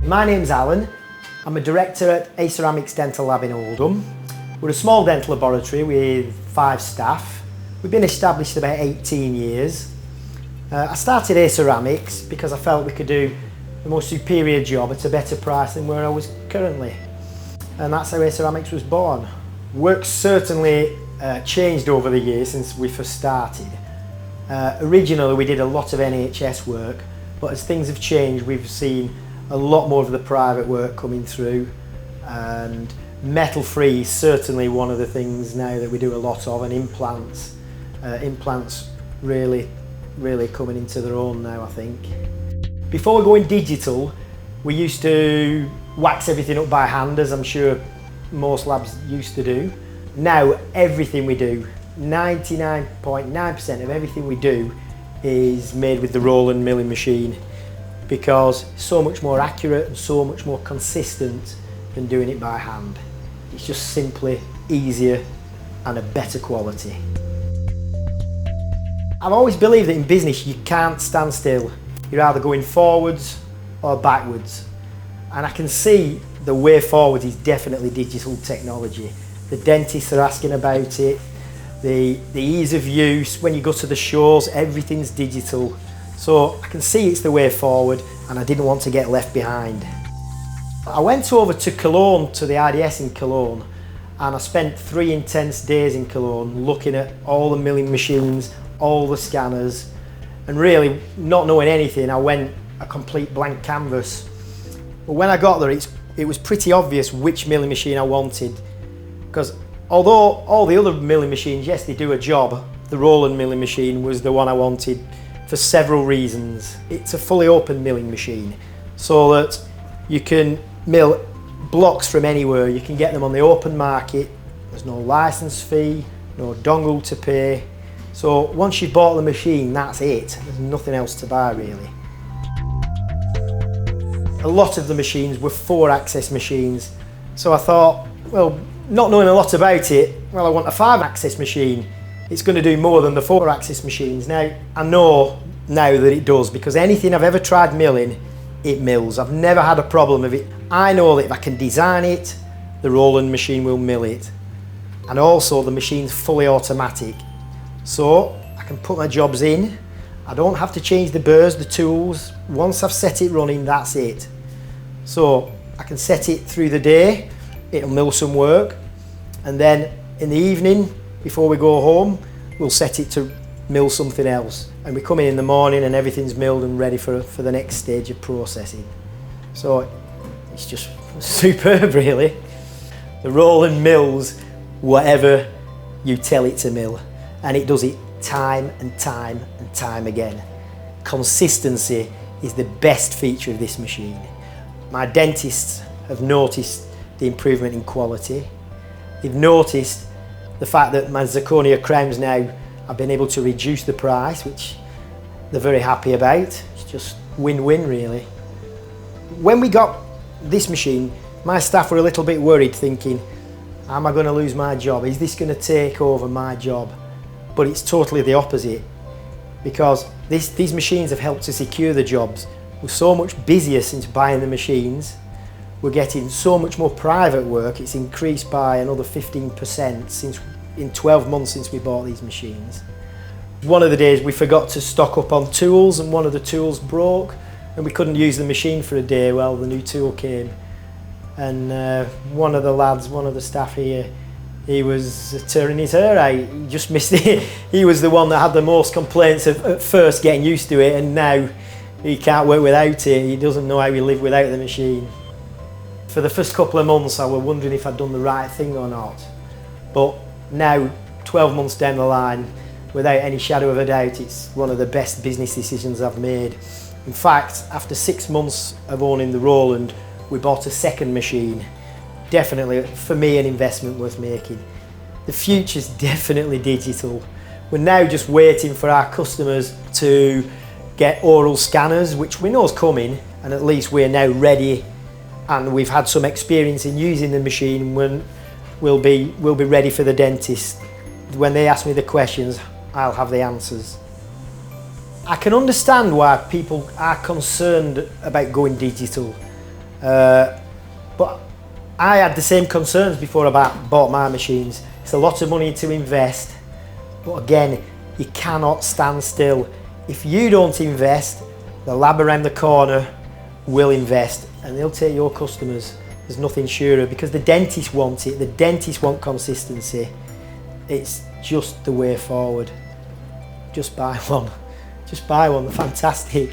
My name's Alan. I'm a director at Aceramics Dental Lab in Oldham. We're a small dental laboratory with 5 staff. We've been established about 18 years. I started Aceramics because I felt we could do a more superior job at a better price than where I was currently. And that's how Aceramics was born. Work's certainly changed over the years since we first started. Originally we did a lot of NHS work, but as things have changed we've seen a lot more of the private work coming through, and metal-free is certainly one of the things now that we do a lot of, and implants. Implants really coming into their own now, I think. Before we go in digital, we used to wax everything up by hand, as I'm sure most labs used to do. Now everything we do, 99.9% of everything we do is made with the Roland milling machine, because it's so much more accurate and so much more consistent than doing it by hand. It's just simply easier and a better quality. I've always believed that in business you can't stand still. You're either going forwards or backwards. And I can see the way forward is definitely digital technology. The dentists are asking about it. The ease of use, when you go to the shows, everything's digital. So I can see it's the way forward, and I didn't want to get left behind. I went over to Cologne, to the IDS in Cologne, and I spent 3 intense days in Cologne looking at all the milling machines, all the scanners, and really not knowing anything, I went a complete blank canvas. But when I got there, it was pretty obvious which milling machine I wanted, because although all the other milling machines, yes, they do a job, the Roland milling machine was the one I wanted for several reasons. It's a fully open milling machine, so that you can mill blocks from anywhere. You can get them on the open market. There's no license fee, no dongle to pay. So once you've bought the machine, that's it. There's nothing else to buy really. A lot of the machines were 4-axis machines, so I thought, well, not knowing a lot about it, well, I want a 5-axis machine. It's going to do more than the 4-axis machines. Now, I know now that it does, because anything I've ever tried milling, it mills. I've never had a problem with it. I know that if I can design it, the Roland machine will mill it. And also the machine's fully automatic. So I can put my jobs in. I don't have to change the burrs, the tools. Once I've set it running, that's it. So I can set it through the day, it'll mill some work, and then in the evening, before we go home, we'll set it to mill something else. And we come in the morning and everything's milled and ready for the next stage of processing. So it's just superb really. The Roland mills whatever you tell it to mill, and it does it time and time and time again. Consistency is the best feature of this machine. My dentists have noticed the improvement in quality. They've noticed the fact that my zirconia crowns now, I've been able to reduce the price, which they're very happy about. It's just win-win really. When we got this machine, my staff were a little bit worried, thinking, am I going to lose my job? Is this going to take over my job? But it's totally the opposite, because these machines have helped to secure the jobs. We're so much busier since buying the machines. We're getting so much more private work. It's increased by another 15% in 12 months since we bought these machines. One of the days we forgot to stock up on tools, and one of the tools broke and we couldn't use the machine for a day. Well, the new tool came, and one of the lads, one of the staff here, he was tearing his hair out. He just missed it. He was the one that had the most complaints at first getting used to it, and now he can't work without it. He doesn't know how he live without the machine. For the first couple of months I was wondering if I'd done the right thing or not. But now, 12 months down the line, without any shadow of a doubt, it's one of the best business decisions I've made. In fact, after 6 months of owning the Roland, we bought a second machine. Definitely, for me, an investment worth making. The future's definitely digital. We're now just waiting for our customers to get oral scanners, which we know is coming, and at least we're now ready, and we've had some experience in using the machine. When we'll be ready for the dentist. When they ask me the questions, I'll have the answers. I can understand why people are concerned about going digital. But I had the same concerns before I bought my machines. It's a lot of money to invest, but again, you cannot stand still. If you don't invest, the lab around the corner will invest, and they'll take your customers. There's nothing surer, because the dentists want it. The dentists want consistency. It's just the way forward. Just buy one. Just buy one. They're fantastic.